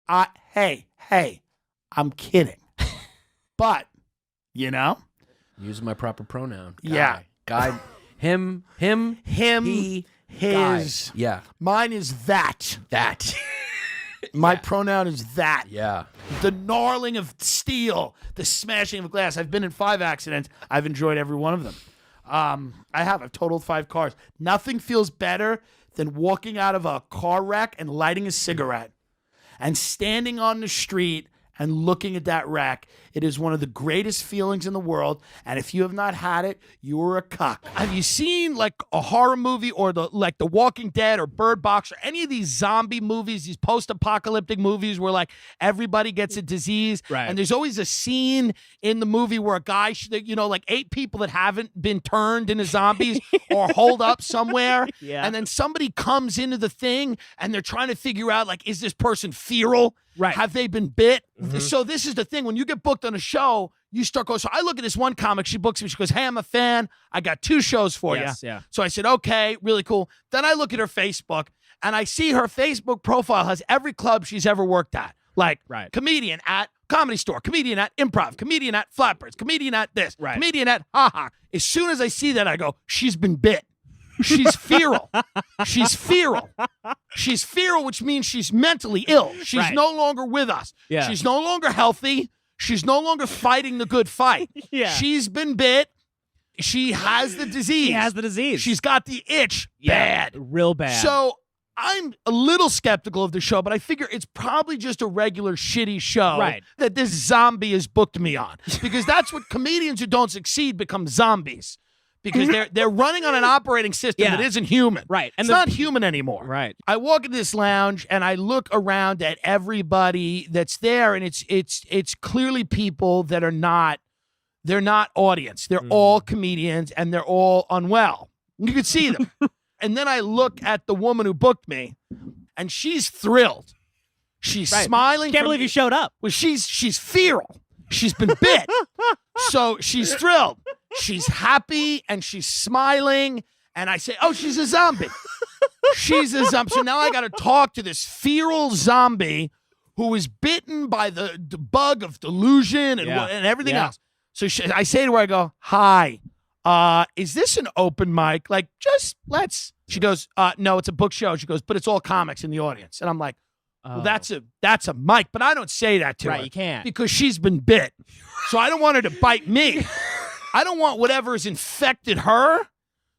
Hey, I'm kidding. But, you know? Using my proper pronoun. Guy. Yeah. Guy. Him, he, his. guy. Yeah. Mine is that. That. My pronoun is that. Yeah. The gnarling of steel, the smashing of glass. I've been in 5 accidents. I've enjoyed every one of them. I've totaled 5 cars. Nothing feels better than walking out of a car wreck and lighting a cigarette and standing on the street and looking at that wreck. It is one of the greatest feelings in the world. And if you have not had it, you're a cuck. Have you seen like a horror movie or The Walking Dead or Bird Box or any of these zombie movies, these post-apocalyptic movies where like everybody gets a disease? Right. And there's always a scene in the movie where a guy, like 8 people that haven't been turned into zombies or holed up somewhere. Yeah. And then somebody comes into the thing and they're trying to figure out like, is this person feral? Right. Have they been bit? Mm-hmm. So this is the thing. When you get booked on a show, you start going, so I look at this one comic, she books me, she goes, hey, I'm a fan. I got 2 shows for you. Yeah. So I said, okay, really cool. Then I look at her Facebook and I see her Facebook profile has every club she's ever worked at. Like comedian at Comedy Store, comedian at Improv, comedian at Flatbirds, comedian at this, comedian at haha. As soon as I see that, I go, she's been bit. She's feral. She's feral. She's feral, which means she's mentally ill. She's no longer with us. Yeah. She's no longer healthy. She's no longer fighting the good fight. Yeah. She's been bit. She has the disease. She has the disease. She's got the itch. Bad. Real bad. So I'm a little skeptical of the show, but I figure it's probably just a regular shitty show that this zombie has booked me on. Because that's what comedians who don't succeed become zombies. Because they're running on an operating system that isn't human. Right. And it's not human anymore. Right. I walk into this lounge and I look around at everybody that's there, and it's clearly people that are not, they're not audience. They're all comedians and they're all unwell. You can see them. And then I look at the woman who booked me and she's thrilled. She's smiling. Can't believe you showed up. Well, she's feral. She's been bit. So she's thrilled. She's happy and she's smiling. And I say, oh, she's a zombie. She's a zombie. So now I got to talk to this feral zombie who was bitten by the bug of delusion and everything else. So I say to her, I go, hi, is this an open mic? Like, just let's. She goes, no, it's a book show. She goes, but it's all comics in the audience. And I'm like, well, that's a mic. But I don't say that to her. Right, you can't. Because she's been bit. So I don't want her to bite me. I don't want whatever has infected her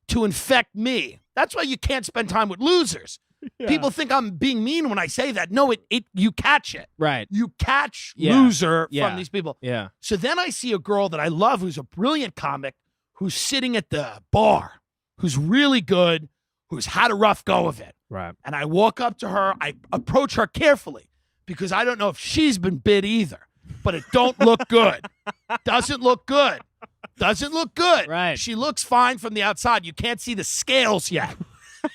to infect me. That's why you can't spend time with losers. Yeah. People think I'm being mean when I say that. No, you catch it. Right. You catch loser from these people. Yeah. So then I see a girl that I love who's a brilliant comic who's sitting at the bar, who's really good, who's had a rough go of it. Right. And I walk up to her. I approach her carefully because I don't know if she's been bit either. But it don't look good. Doesn't look good. Doesn't look good. Right. She looks fine from the outside. You can't see the scales yet.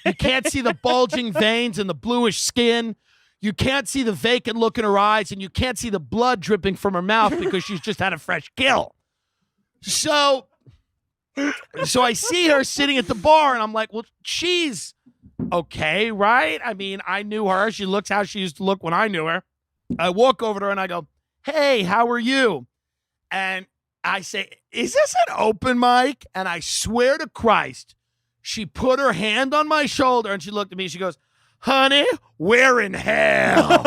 You can't see the bulging veins and the bluish skin. You can't see the vacant look in her eyes, and you can't see the blood dripping from her mouth because she's just had a fresh kill. So I see her sitting at the bar, and I'm like, well, she's okay, right? I mean, I knew her. She looks how she used to look when I knew her. I walk over to her, and I go, hey, how are you? And I say, is this an open mic? And I swear to Christ, she put her hand on my shoulder and she looked at me. She goes, honey, we're in hell.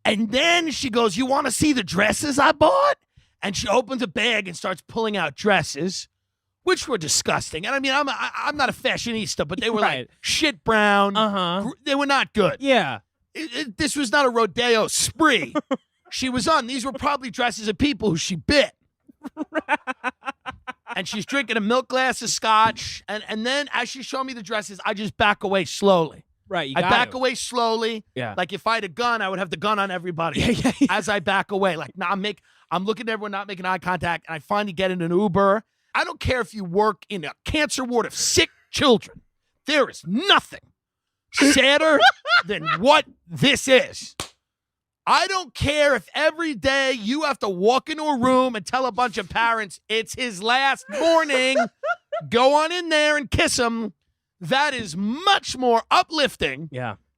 And then she goes, you want to see the dresses I bought? And she opens a bag and starts pulling out dresses, which were disgusting. And I mean, I'm not a fashionista, but they were like shit brown. They were not good. Yeah. This was not a rodeo spree. She was on. These were probably dresses of people who she bit. And she's drinking a milk glass of scotch. And then as she's showing me the dresses, I just back away slowly. Right. I back away slowly. Yeah. Like if I had a gun, I would have the gun on everybody. Yeah. As I back away. Like, now I'm looking at everyone, not making eye contact. And I finally get in an Uber. I don't care if you work in a cancer ward of sick children. There is nothing sadder than what this is. I don't care if every day you have to walk into a room and tell a bunch of parents it's his last morning. Go on in there and kiss him. That is much more uplifting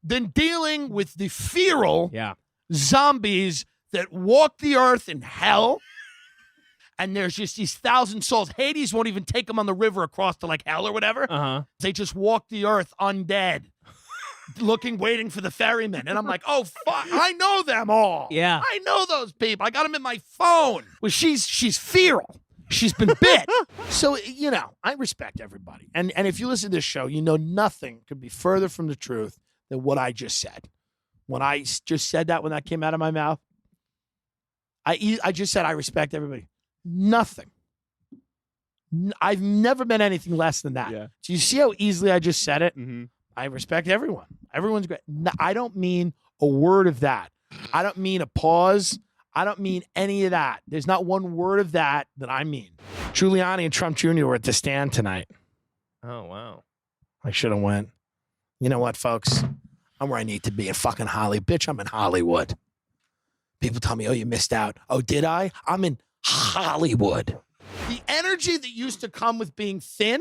than dealing with the feral Yeah. zombies that walk the earth in hell. And there's just these 1,000 souls. Hades won't even take them on the river across to like hell or whatever. Uh-huh. They just walk the earth undead, waiting for the ferryman. And I'm like, oh, fuck, I know them all. Yeah. I know those people. I got them in my phone. Well, she's feral. She's been bit. So, I respect everybody. And if you listen to this show, nothing could be further from the truth than what I just said. When I just said that, when that came out of my mouth, I just said I respect everybody. Nothing. I've never been anything less than that. Yeah. So you see how easily I just said it? Mm-hmm. I respect everyone. Everyone's great. No, I don't mean a word of that. I don't mean a pause. I don't mean any of that. There's not one word of that I mean. Giuliani and Trump Jr. were at the stand tonight. Oh, wow. I should have went. You know what, folks? I'm where I need to be in fucking Hollywood. Bitch, I'm in Hollywood. People tell me, oh, you missed out. Oh, did I? I'm in Hollywood. The energy that used to come with being thin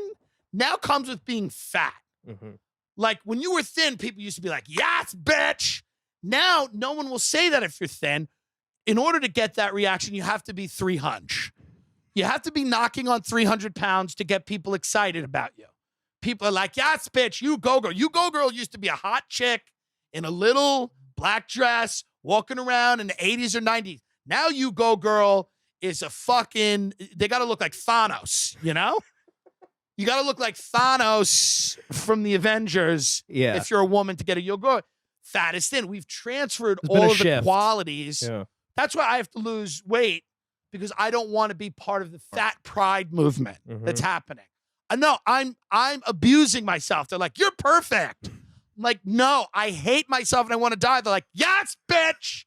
now comes with being fat. Mm-hmm. Like when you were thin, people used to be like, yes, bitch. Now, no one will say that if you're thin. In order to get that reaction, you have to be 300. You have to be knocking on 300 pounds to get people excited about you. People are like, yes, bitch, you go girl. You go girl used to be a hot chick in a little black dress walking around in the 80s or 90s. Now you go girl is a fucking, they got to look like Thanos, You got to look like Thanos from the Avengers if you're a woman to get a you go. Fat is thin. We've transferred all of the qualities. Yeah. That's why I have to lose weight because I don't want to be part of the fat pride movement that's happening. No, I'm abusing myself. They're like, you're perfect. I'm like, no, I hate myself and I want to die. They're like, yes, bitch.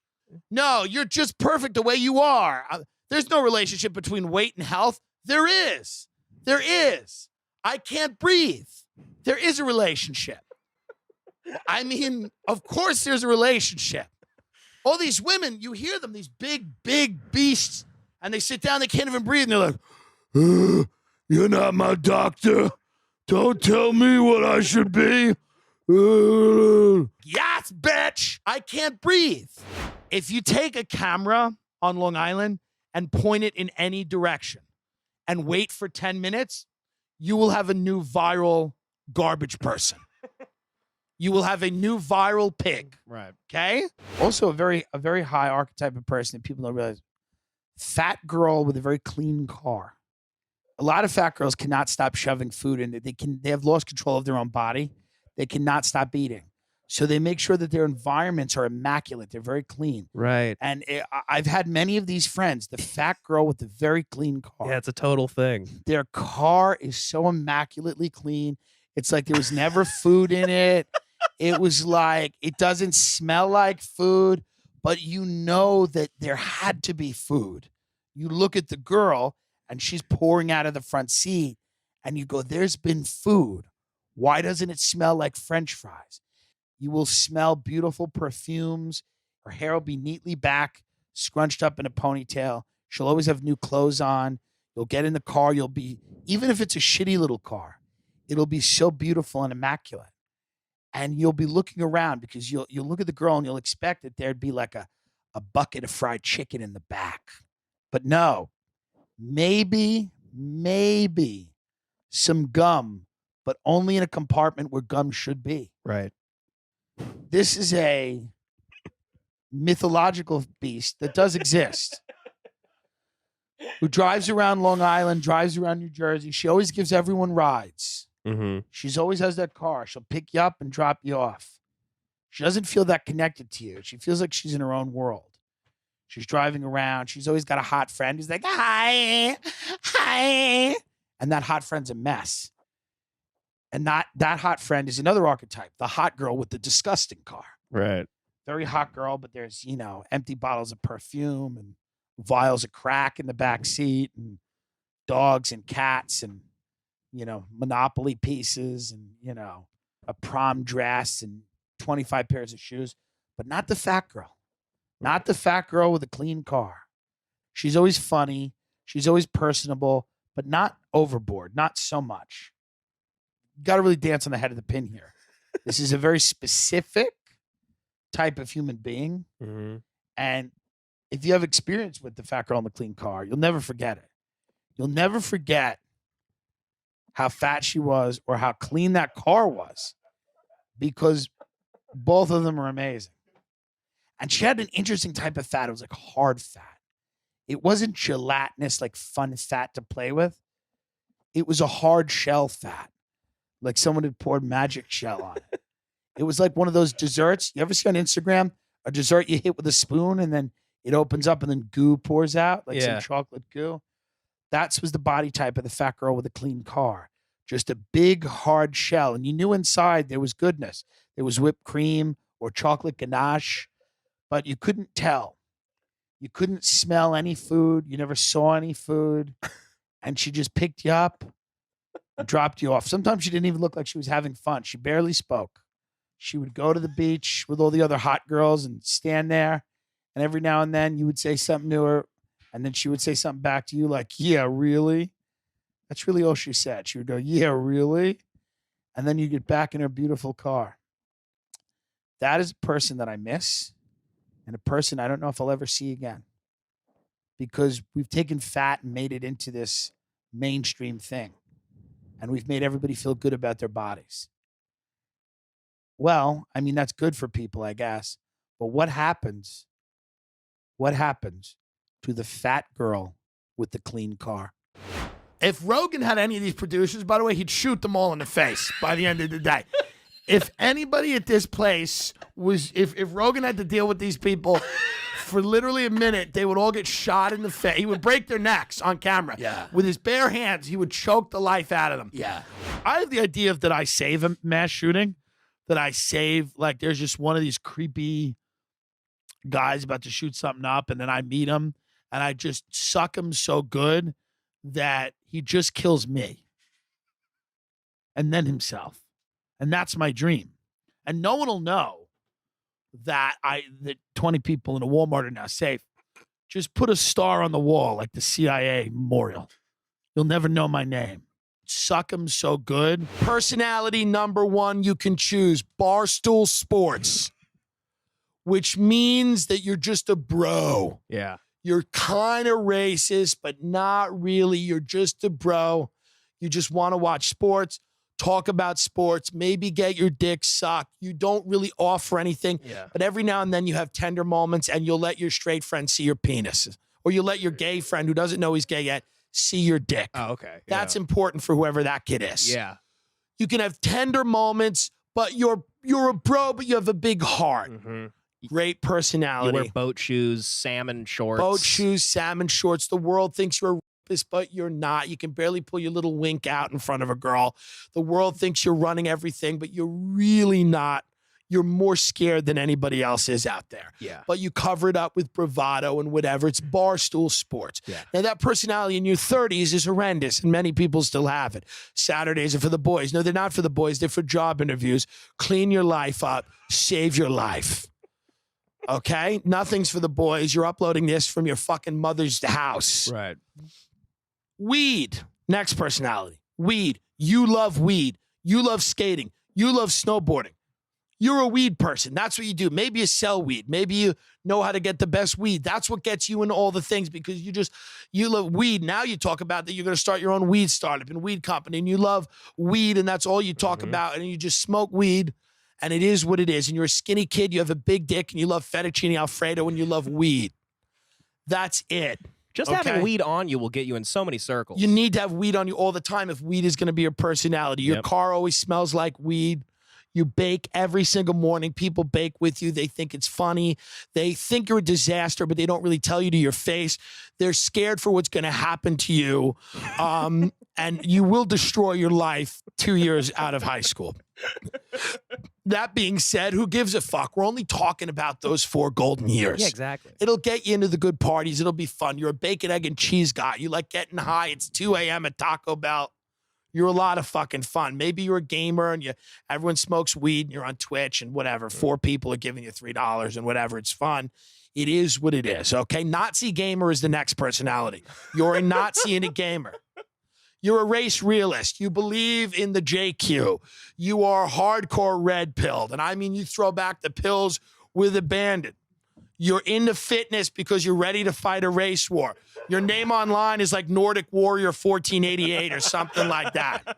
No, you're just perfect the way you are. There's no relationship between weight and health. There is. There is. I can't breathe. There is a relationship. I mean, of course there's a relationship. All these women, you hear them, these big, big beasts, and they sit down, they can't even breathe, and they're like, you're not my doctor. Don't tell me what I should be. Yes, bitch. I can't breathe. If you take a camera on Long Island and point it in any direction and wait for 10 minutes, you will have a new viral garbage person. You will have a new viral pig. Right. Okay? Also a very high archetype of person that people don't realize. Fat girl with a very clean car. A lot of fat girls cannot stop shoving food in it. They have lost control of their own body. They cannot stop eating. So they make sure that their environments are immaculate. They're very clean. Right. And I've had many of these friends, the fat girl with the very clean car. Yeah, it's a total thing. Their car is so immaculately clean. It's like there was never food in it. It was like, it doesn't smell like food, but you know that there had to be food. You look at the girl and she's pouring out of the front seat and you go, there's been food. Why doesn't it smell like French fries? You will smell beautiful perfumes. Her hair will be neatly back, scrunched up in a ponytail. She'll always have new clothes on. You'll get in the car. You'll be, even if it's a shitty little car, it'll be so beautiful and immaculate. And you'll be looking around because you'll look at the girl and you'll expect that there'd be like a bucket of fried chicken in the back. But no, maybe some gum, but only in a compartment where gum should be. Right. This is a mythological beast that does exist, who drives around Long Island, drives around New Jersey. She always gives everyone rides. Mm-hmm. She's always has that car. She'll pick you up and drop you off. She doesn't feel that connected to you. She feels like she's in her own world. She's driving around. She's always got a hot friend who's like, hi. And that hot friend's a mess. And that hot friend is another archetype, the hot girl with the disgusting car. Right. Very hot girl, but there's, empty bottles of perfume and vials of crack in the back seat and dogs and cats and, Monopoly pieces and, a prom dress and 25 pairs of shoes, but not the fat girl. Not the fat girl with a clean car. She's always funny. She's always personable, but not overboard, not so much. You got to really dance on the head of the pin here. This is a very specific type of human being. Mm-hmm. And if you have experience with the fat girl in the clean car, you'll never forget it. You'll never forget how fat she was or how clean that car was, because both of them are amazing. And she had an interesting type of fat. It was like hard fat. It wasn't gelatinous, like fun fat to play with. It was a hard shell fat, like someone had poured magic shell on it. It was like one of those desserts. You ever see on Instagram a dessert you hit with a spoon and then it opens up and then goo pours out, like some chocolate goo? That was the body type of the fat girl with a clean car. Just a big, hard shell. And you knew inside there was goodness. There was whipped cream or chocolate ganache, but you couldn't tell. You couldn't smell any food. You never saw any food. And she just picked you up and dropped you off. Sometimes she didn't even look like she was having fun. She barely spoke. She would go to the beach with all the other hot girls and stand there. And every now and then you would say something to her. And then she would say something back to you like, yeah, really? That's really all she said. She would go, yeah, really? And then you get back in her beautiful car. That is a person that I miss, and a person I don't know if I'll ever see again, because we've taken fat and made it into this mainstream thing, and we've made everybody feel good about their bodies. Well, I mean, that's good for people, I guess. But what happens? What happens to the fat girl with the clean car? If Rogan had any of these producers, by the way, he'd shoot them all in the face by the end of the day. If anybody at this place was, if Rogan had to deal with these people for literally a minute, they would all get shot in the face. He would break their necks on camera. Yeah. With his bare hands, he would choke the life out of them. Yeah. I have the idea of that I save a mass shooting, that I save, like there's just one of these creepy guys about to shoot something up, and then I meet him, and I just suck him so good that he just kills me and then himself. And that's my dream. And no one will know that 20 people in a Walmart are now safe. Just put a star on the wall like the CIA memorial. You'll never know my name. Suck him so good. Personality number one you can choose, Barstool Sports, which means that you're just a bro. Yeah. You're kind of racist, but not really. You're just a bro. You just want to watch sports, talk about sports, maybe get your dick sucked. You don't really offer anything, but every now and then you have tender moments and you'll let your straight friend see your penis. Or you'll let your gay friend who doesn't know he's gay yet see your dick. Oh, okay. That's important for whoever that kid is. Yeah. You can have tender moments, but you're a bro, but you have a big heart. Mm-hmm. Great personality. You wear boat shoes, salmon shorts. Boat shoes, salmon shorts. The world thinks you're a rapist, but you're not. You can barely pull your little wink out in front of a girl. The world thinks you're running everything, but you're really not. You're more scared than anybody else is out there. Yeah. But you cover it up with bravado and whatever. It's Barstool Sports. Yeah. Now, that personality in your 30s is horrendous, and many people still have it. Saturdays are for the boys. No, they're not for the boys. They're for job interviews. Clean your life up. Save your life. Okay? Nothing's for the boys. You're uploading this from your fucking mother's house. Right. Weed. Next personality. Weed. You love weed. You love skating. You love snowboarding. You're a weed person. That's what you do. Maybe you sell weed. Maybe you know how to get the best weed. That's what gets you into all the things, because you love weed. Now you talk about that you're going to start your own weed startup and weed company, and you love weed, and that's all you talk about, and you just smoke weed, and it is what it is. And you're a skinny kid. You have a big dick, and you love fettuccine Alfredo, and you love weed. That's it. Just having weed on you will get you in so many circles. You need to have weed on you all the time if weed is going to be your personality. Your car always smells like weed. You bake every single morning. People bake with you. They think it's funny. They think you're a disaster, but they don't really tell you to your face. They're scared for what's going to happen to you. And you will destroy your life 2 years out of high school. That being said, who gives a fuck? We're only talking about those 4 golden years. Yeah, exactly. It'll get you into the good parties. It'll be fun. You're a bacon, egg, and cheese guy. You like getting high. It's 2 a.m. at Taco Bell. You're a lot of fucking fun. Maybe you're a gamer and everyone smokes weed and you're on Twitch and whatever. 4 people are giving you $3 and whatever. It's fun. It is what it is, okay? Nazi gamer is the next personality. You're a Nazi and a gamer. You're a race realist. You believe in the JQ. You are hardcore red pilled. And I mean, you throw back the pills with abandon. You're into fitness because you're ready to fight a race war. Your name online is like Nordic Warrior 1488 or something like that.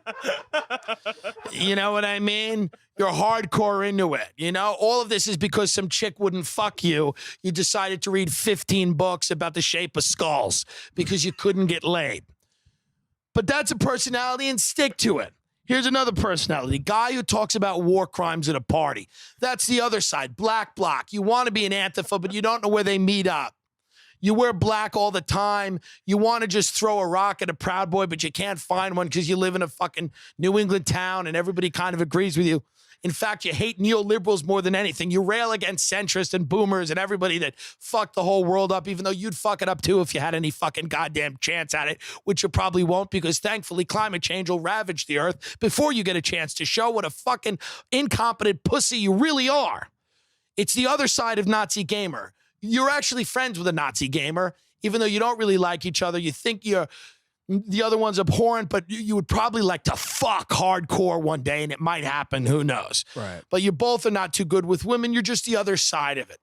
You know what I mean? You're hardcore into it. You know, all of this is because some chick wouldn't fuck you. You decided to read 15 books about the shape of skulls because you couldn't get laid. But that's a personality and stick to it. Here's another personality, guy who talks about war crimes at a party. That's the other side, black bloc. You want to be an Antifa, but you don't know where they meet up. You wear black all the time. You want to just throw a rock at a Proud Boy, but you can't find one because you live in a fucking New England town and everybody kind of agrees with you. In fact, you hate neoliberals more than anything. You rail against centrists and boomers and everybody that fucked the whole world up, even though you'd fuck it up too if you had any fucking goddamn chance at it, which you probably won't because thankfully climate change will ravage the earth before you get a chance to show what a fucking incompetent pussy you really are. It's the other side of Nazi gamer. You're actually friends with a Nazi gamer, even though you don't really like each other. You think the other one's abhorrent, but you would probably like to fuck hardcore one day, and it might happen. Who knows? Right. But you both are not too good with women. You're just the other side of it.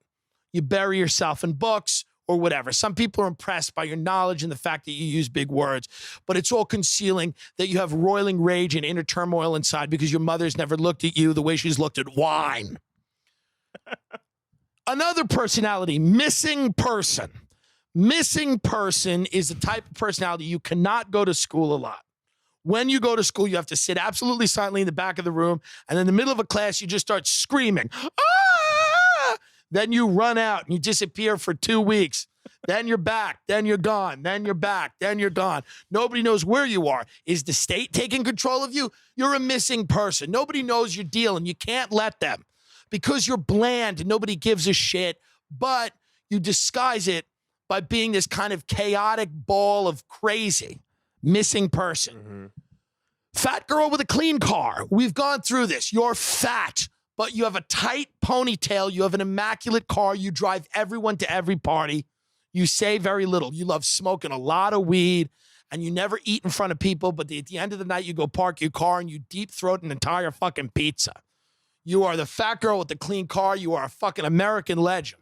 You bury yourself in books or whatever. Some people are impressed by your knowledge and the fact that you use big words, but it's all concealing that you have roiling rage and inner turmoil inside because your mother's never looked at you the way she's looked at wine. Another personality, missing person. Missing person is the type of personality you cannot go to school a lot. When you go to school, you have to sit absolutely silently in the back of the room, and in the middle of a class, you just start screaming. Ah! Then you run out and you disappear for 2 weeks. Then you're back. Then you're gone. Then you're back. Then you're gone. Nobody knows where you are. Is the state taking control of you? You're a missing person. Nobody knows your deal, and you can't let them because you're bland and nobody gives a shit, but you disguise it by being this kind of chaotic ball of crazy, missing person. Mm-hmm. Fat girl with a clean car. We've gone through this. You're fat, but you have a tight ponytail. You have an immaculate car. You drive everyone to every party. You say very little. You love smoking a lot of weed, and you never eat in front of people, but at the end of the night, you go park your car and you deep throat an entire fucking pizza. You are the fat girl with the clean car. You are a fucking American legend.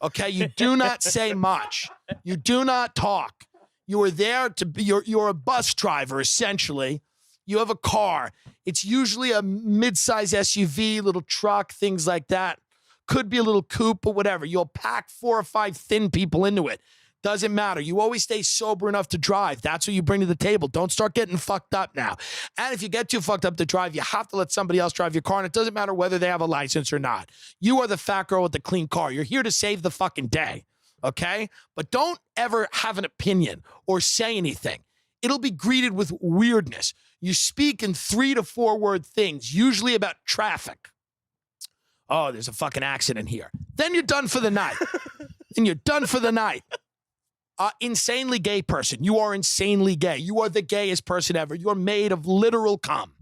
Okay, you do not say much. You do not talk. You are there to be, you're a bus driver, essentially. You have a car. It's usually a mid-size SUV, little truck, things like that. Could be a little coupe, but whatever. You'll pack 4 or 5 thin people into it. Doesn't matter. You always stay sober enough to drive. That's what you bring to the table. Don't start getting fucked up now. And if you get too fucked up to drive, you have to let somebody else drive your car, and it doesn't matter whether they have a license or not. You are the fat girl with the clean car. You're here to save the fucking day, okay? But don't ever have an opinion or say anything. It'll be greeted with weirdness. You speak in 3 to 4 word things, usually about traffic. Oh, there's a fucking accident here. Then you're done for the night. Then you're done for the night. Insanely gay person. You are insanely gay. You are the gayest person ever. You're made of literal cum.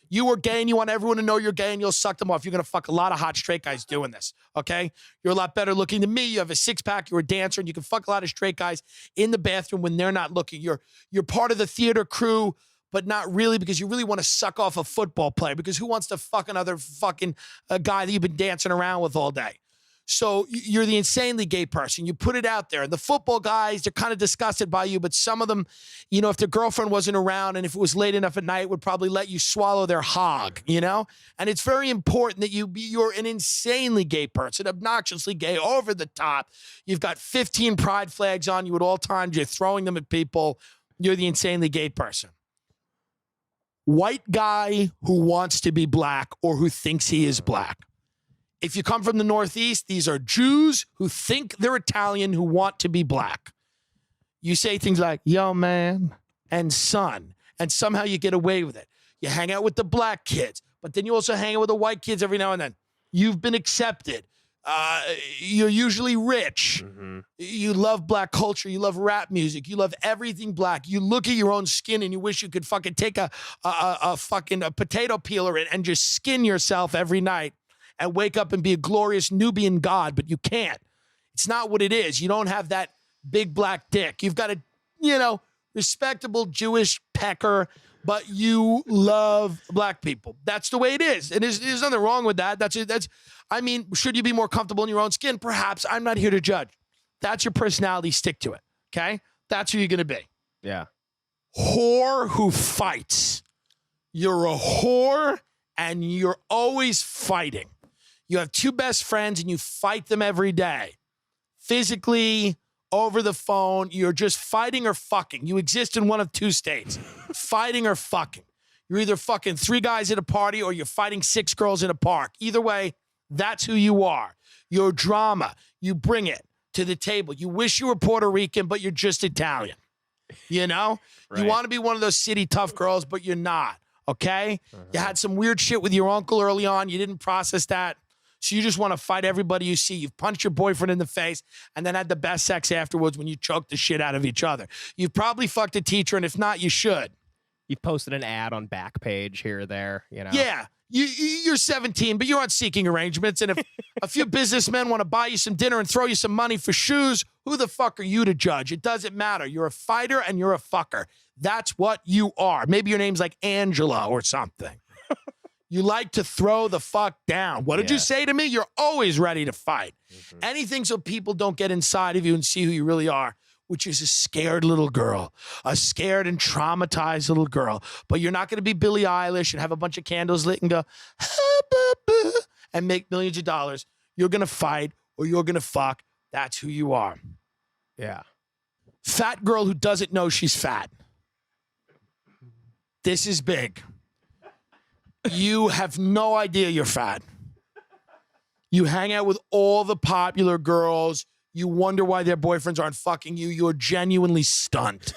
You are gay and you want everyone to know you're gay and you'll suck them off. You're going to fuck a lot of hot straight guys doing this, okay? You're a lot better looking than me. You have a six-pack. You're a dancer, and you can fuck a lot of straight guys in the bathroom when they're not looking. You're part of the theater crew, but not really, because you really want to suck off a football player, because who wants to fuck another fucking guy that you've been dancing around with all day? So you're the insanely gay person. You put it out there. And the football guys, they're kind of disgusted by you, but some of them, you know, if their girlfriend wasn't around and if it was late enough at night, would probably let you swallow their hog, you know? And it's very important that you're an insanely gay person, obnoxiously gay, over the top. You've got 15 pride flags on you at all times. You're throwing them at people. You're the insanely gay person. White guy who wants to be black or who thinks he is black. If you come from the Northeast, these are Jews who think they're Italian who want to be black. You say things like, yo, man, and son, and somehow you get away with it. You hang out with the black kids, but then you also hang out with the white kids every now and then. You've been accepted. You're usually rich. Mm-hmm. You love black culture. You love rap music. You love everything black. You look at your own skin and you wish you could fucking take a potato peeler and just skin yourself every night and wake up and be a glorious Nubian god, but you can't. It's not what it is. You don't have that big black dick. You've got a, respectable Jewish pecker but you love black people. That's the way it is. And there's nothing wrong with that. I mean, should you be more comfortable in your own skin? Perhaps. I'm not here to judge. That's your personality. Stick to it. Okay? That's who you're going to be. Yeah. Whore who fights. You're a whore and you're always fighting. You have two best friends and you fight them every day. Physically, over the phone, you're just fighting or fucking. You exist in one of two states, fighting or fucking. You're either fucking 3 guys at a party or you're fighting 6 girls in a park. Either way, that's who you are. Your drama, you bring it to the table. You wish you were Puerto Rican, but you're just Italian. You know? Right. You want to be one of those city tough girls, but you're not. Okay? You had some weird shit with your uncle early on. You didn't process that. So you just want to fight everybody you see. You've punched your boyfriend in the face and then had the best sex afterwards when you choked the shit out of each other. You've probably fucked a teacher, and if not, you should. You've posted an ad on Backpage here or there, you know? Yeah. You're 17, but you're on seeking arrangements. And if a few businessmen want to buy you some dinner and throw you some money for shoes, who the fuck are you to judge? It doesn't matter. You're a fighter and you're a fucker. That's what you are. Maybe your name's like Angela or something. You like to throw the fuck down. What did you say to me? You're always ready to fight. Anything so people don't get inside of you and see who you really are, which is a scared little girl, a scared and traumatized little girl. But you're not going to be Billie Eilish and have a bunch of candles lit and go, and make millions of dollars. You're going to fight or you're going to fuck. That's who you are. Yeah. Fat girl who doesn't know she's fat. This is big. You have no idea you're fat. You hang out with all the popular girls. You wonder why their boyfriends aren't fucking you. You're genuinely stunned.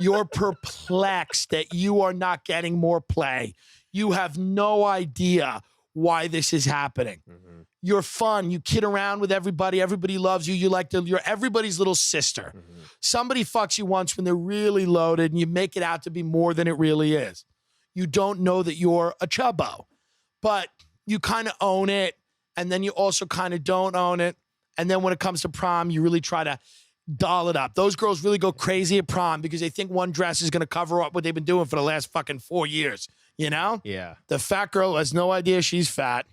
You're perplexed that you are not getting more play. You have no idea why this is happening. You're fun. You kid around with everybody. Everybody loves you. You're everybody's little sister. Somebody fucks you once when they're really loaded and you make it out to be more than it really is. You don't know that you're a chubbo, but you kind of own it. And then you also kind of don't own it. And then when it comes to prom, you really try to doll it up. Those girls really go crazy at prom because they think one dress is going to cover up what they've been doing for the last fucking 4 years. You know? Yeah. The fat girl has no idea she's fat.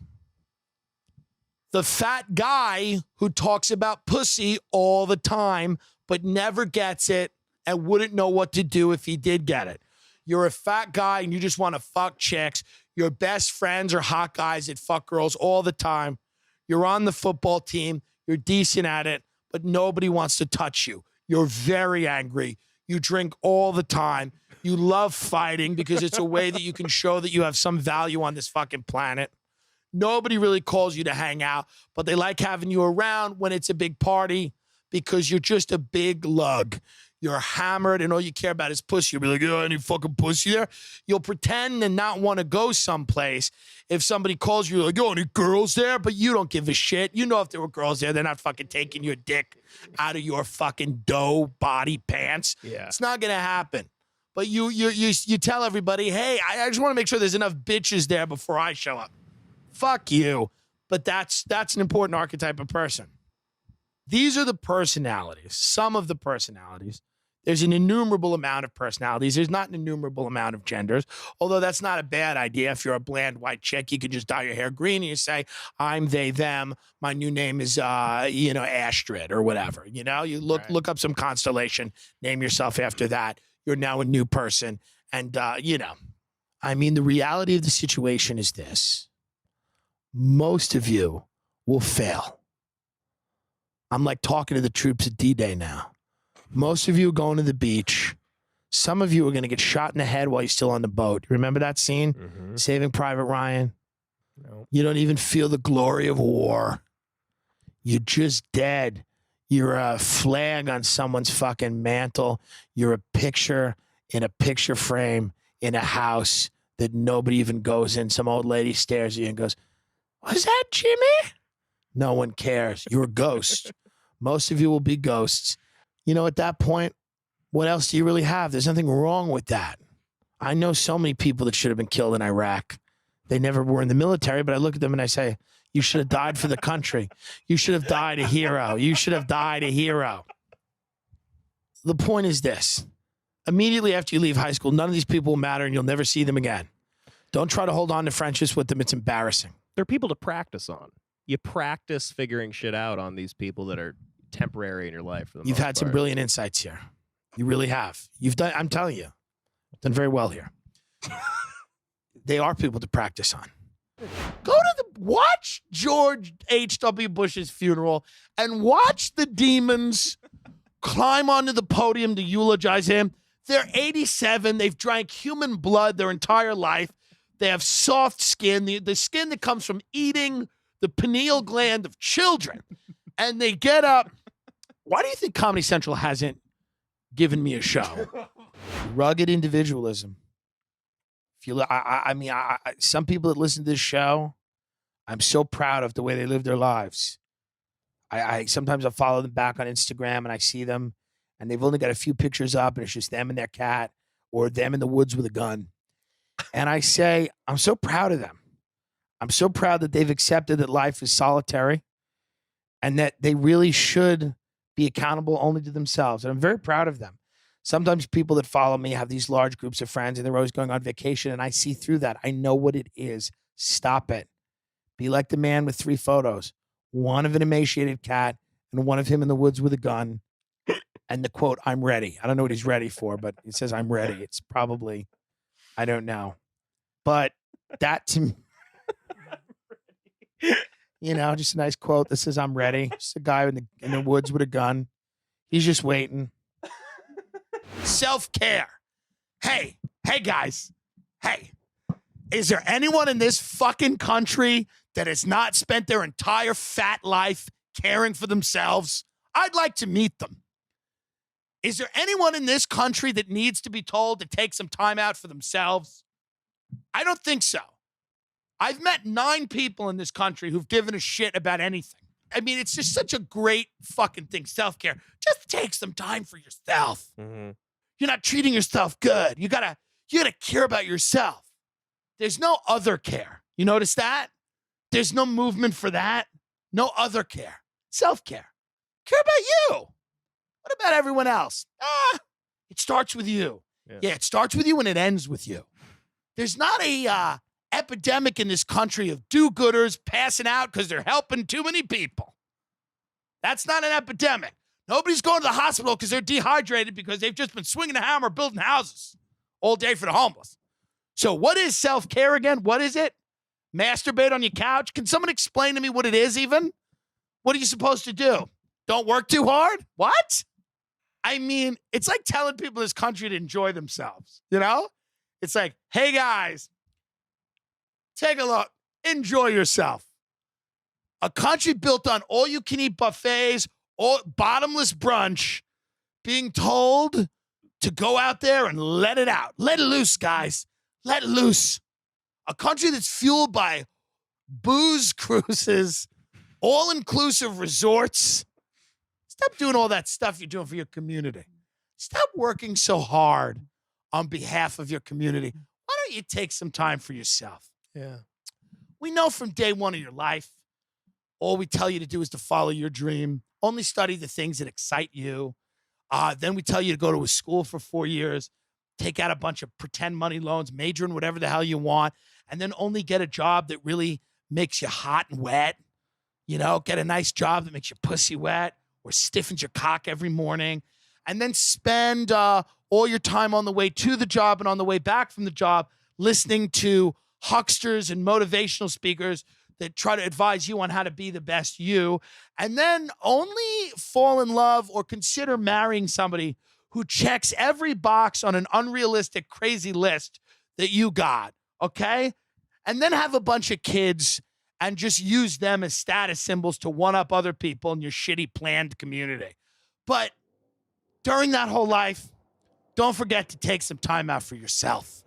The fat guy who talks about pussy all the time, but never gets it and wouldn't know what to do if he did get it. You're a fat guy and you just want to fuck chicks. Your best friends are hot guys that fuck girls all the time. You're on the football team. You're decent at it, but nobody wants to touch you. You're very angry. You drink all the time. You love fighting because it's a way that you can show that you have some value on this fucking planet. Nobody really calls you to hang out, but they like having you around when it's a big party because you're just a big lug. You're hammered and all you care about is pussy. You'll be like, any fucking pussy there? You'll pretend and not want to go someplace if somebody calls you like, any girls there? But you don't give a shit. You know if there were girls there, they're not fucking taking your dick out of your fucking dough body pants. Yeah. It's not going to happen. But you tell everybody, hey, I just want to make sure there's enough bitches there before I show up. Fuck you. But that's an important archetype of person. These are the personalities, some of the personalities. There's an innumerable amount of personalities. There's not an innumerable amount of genders, although that's not a bad idea. If you're a bland white chick, you could just dye your hair green and you say, I'm they, them. My new name is, Astrid or whatever. You know, you look up some constellation, name yourself after that. You're now a new person. And, I mean, the reality of the situation is this. Most of you will fail. I'm like talking to the troops at D-Day now. Most of you are going to the beach. Some of you are going to get shot in the head while you're still on the boat. Remember that scene? Saving Private Ryan? No. You don't even feel the glory of war. You're just dead. You're a flag on someone's fucking mantle. You're a picture in a picture frame in a house that nobody even goes in. Some old lady stares at you and goes, was that Jimmy? No one cares. You're a ghost. Most of you will be ghosts. You know, at that point, what else do you really have? There's nothing wrong with that. I know so many people that should have been killed in Iraq. They never were in the military, but I look at them and I say, you should have died for the country. You should have died a hero. You should have died a hero. The point is this. Immediately after you leave high school, none of these people will matter and you'll never see them again. Don't try to hold on to friendships with them. It's embarrassing. They're people to practice on. You practice figuring shit out on these people that are temporary in your life. For the You've most had some part. brilliant insights here. You really have. You've done, I'm telling you, done very well here. They are people to practice on. Watch George H.W. Bush's funeral and watch the demons climb onto the podium to eulogize him. They're 87. They've drank human blood their entire life. They have soft skin, the skin that comes from eating the pineal gland of children. And they get up. Why do you think Comedy Central hasn't given me a show? Rugged individualism. If you, some people that listen to this show, I'm so proud of the way they live their lives. I sometimes I follow them back on Instagram and I see them and they've only got a few pictures up and it's just them and their cat or them in the woods with a gun. And I say, I'm so proud of them. I'm so proud that they've accepted that life is solitary and that they really should be accountable only to themselves. And I'm very proud of them. Sometimes people that follow me have these large groups of friends and they're always going on vacation and I see through that. I know what it is. Stop it. Be like the man with 3 photos, one of an emaciated cat and one of him in the woods with a gun. And the quote, I'm ready. I don't know what he's ready for, but it says I'm ready. It's probably, I don't know. But that to me, you know, just a nice quote that says I'm ready. Just a guy in the woods with a gun. He's just waiting. Self-care. Hey guys. Hey, is there anyone in this fucking country that has not spent their entire fat life caring for themselves? I'd like to meet them. Is there anyone in this country that needs to be told to take some time out for themselves? I don't think so. I've met 9 people in this country who've given a shit about anything. I mean, it's just such a great fucking thing. Self-care. Just take some time for yourself. Mm-hmm. You're not treating yourself good. You gotta care about yourself. There's no other care. You notice that? There's no movement for that. No other care. Self-care. Care about you. What about everyone else? It starts with you. Yeah, it starts with you and it ends with you. There's not a epidemic in this country of do-gooders passing out because they're helping too many people. That's not an epidemic. Nobody's going to the hospital because they're dehydrated because they've just been swinging a hammer building houses all day for the homeless. So what is self-care again? What is it? Masturbate on your couch? Can someone explain to me what it is even? What are you supposed to do? Don't work too hard? What? I mean, it's like telling people in this country to enjoy themselves, you know? It's like, hey, guys, take a look. Enjoy yourself. A country built on all-you-can-eat buffets, bottomless brunch, being told to go out there and let it out. Let it loose, guys. Let it loose. A country that's fueled by booze cruises, all-inclusive resorts. Stop doing all that stuff you're doing for your community. Stop working so hard on behalf of your community. Why don't you take some time for yourself? Yeah. We know from day one of your life, all we tell you to do is to follow your dream. Only study the things that excite you. Then we tell you to go to a school for 4 years, take out a bunch of pretend money loans, major in whatever the hell you want, and then only get a job that really makes you hot and wet. You know, get a nice job that makes your pussy wet or stiffens your cock every morning, and then spend all your time on the way to the job and on the way back from the job listening to hucksters and motivational speakers that try to advise you on how to be the best you, and then only fall in love or consider marrying somebody who checks every box on an unrealistic, crazy list that you got, okay? And then have a bunch of kids and just use them as status symbols to one-up other people in your shitty planned community. But during that whole life, don't forget to take some time out for yourself.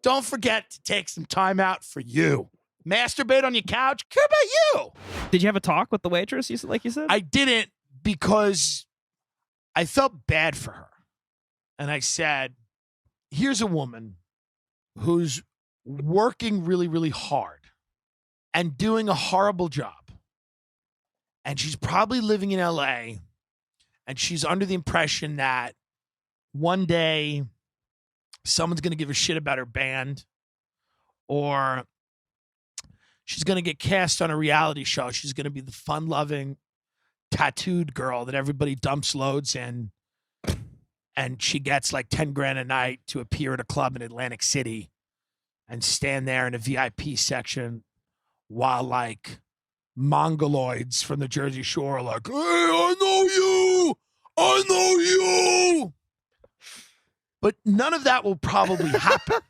Don't forget to take some time out for you. Masturbate on your couch. Care about you. Did you have a talk with the waitress, like you said? I didn't because I felt bad for her. And I said, here's a woman who's working really, really hard and doing a horrible job. And she's probably living in LA and she's under the impression that one day someone's going to give a shit about her band, or she's going to get cast on a reality show. She's going to be the fun-loving, tattooed girl that everybody dumps loads in, and she gets like 10 grand a night to appear at a club in Atlantic City and stand there in a VIP section while like mongoloids from the Jersey Shore are like, hey, I know you. But none of that will probably happen.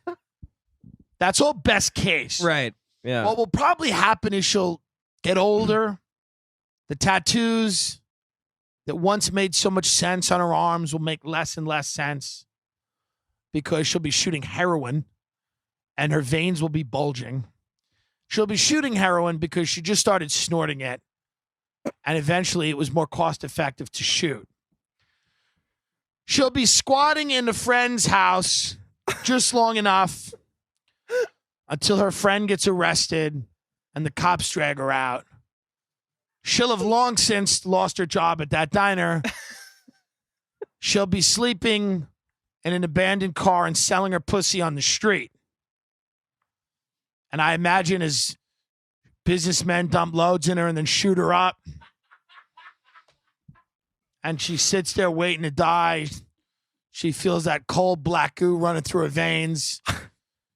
That's all best case. Right. Yeah. What will probably happen is she'll get older. The tattoos that once made so much sense on her arms will make less and less sense because she'll be shooting heroin and her veins will be bulging. She'll be shooting heroin because she just started snorting it, and eventually it was more cost effective to shoot. She'll be squatting in a friend's house just long enough until her friend gets arrested and the cops drag her out. She'll have long since lost her job at that diner. She'll be sleeping in an abandoned car and selling her pussy on the street. And I imagine as businessmen dump loads in her and then shoot her up, and she sits there waiting to die. She feels that cold black goo running through her veins.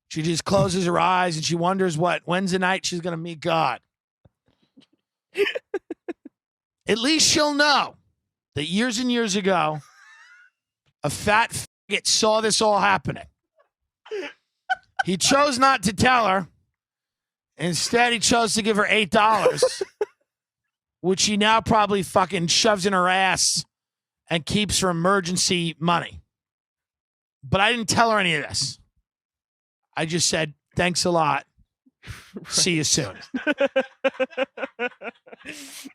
She just closes her eyes and she wonders when's the night she's going to meet God. At least she'll know that years and years ago, a fat faggot saw this all happening. He chose not to tell her. Instead, he chose to give her $8, which she now probably fucking shoves in her ass and keeps for emergency money. But I didn't tell her any of this. I just said, thanks a lot. See you soon.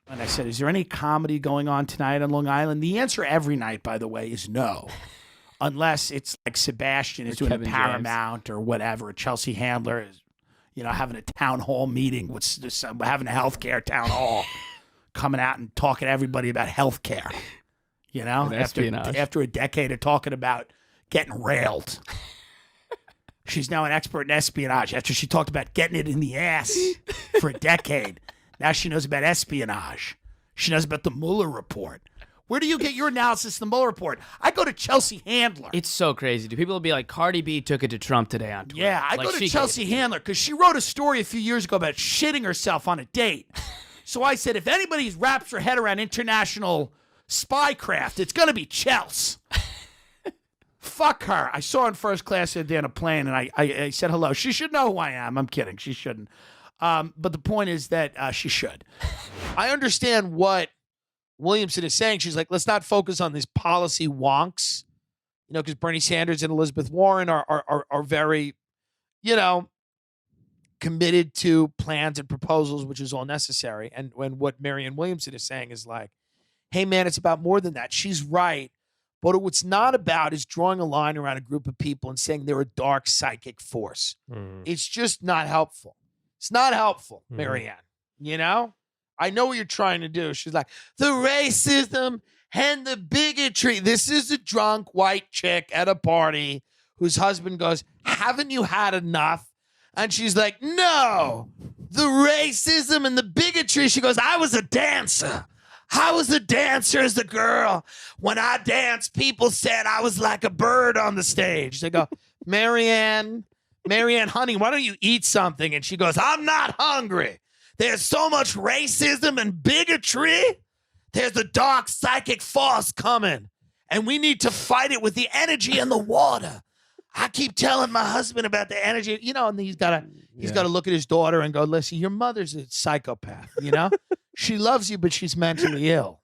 And I said, is there any comedy going on tonight on Long Island? The answer every night, by the way, is no. Unless it's like Sebastian is doing Kevin a Paramount or whatever. Chelsea Handler is, having a town hall meeting with having a healthcare town hall, coming out and talking to everybody about healthcare. After a decade of talking about getting railed. She's now an expert in espionage after she talked about getting it in the ass for a decade. Now she knows about espionage. She knows about the Mueller report. Where do you get your analysis of the Mueller report? I go to Chelsea Handler. It's so crazy. Do people will be like, Cardi B took it to Trump today on Twitter? Yeah, I go to Chelsea Handler because she wrote a story a few years ago about shitting herself on a date. So I said, if anybody wraps her head around international spycraft, it's going to be Chelsea. Fuck her. I saw her in first class the other day on a plane, and I said hello. She should know who I am. I'm kidding. She shouldn't. But the point is that she should. I understand what Williamson is saying. She's like, let's not focus on these policy wonks, because Bernie Sanders and Elizabeth Warren are very, committed to plans and proposals, which is all necessary. And what Marianne Williamson is saying is like, hey, man, it's about more than that. She's right. But what it's not about is drawing a line around a group of people and saying they're a dark psychic force. It's just not helpful. It's not helpful, Marianne. I know what you're trying to do. She's like, the racism and the bigotry. This is a drunk white chick at a party whose husband goes, haven't you had enough? And she's like, no, the racism and the bigotry. She goes, I was a dancer. I was a dancer as a girl. When I danced, people said I was like a bird on the stage. They go, Marianne, honey, why don't you eat something? And she goes, I'm not hungry. There's so much racism and bigotry. There's a dark psychic force coming, and we need to fight it with the energy in the water. I keep telling my husband about the energy, and he's got to look at his daughter and go, listen, your mother's a psychopath, She loves you, but she's mentally ill.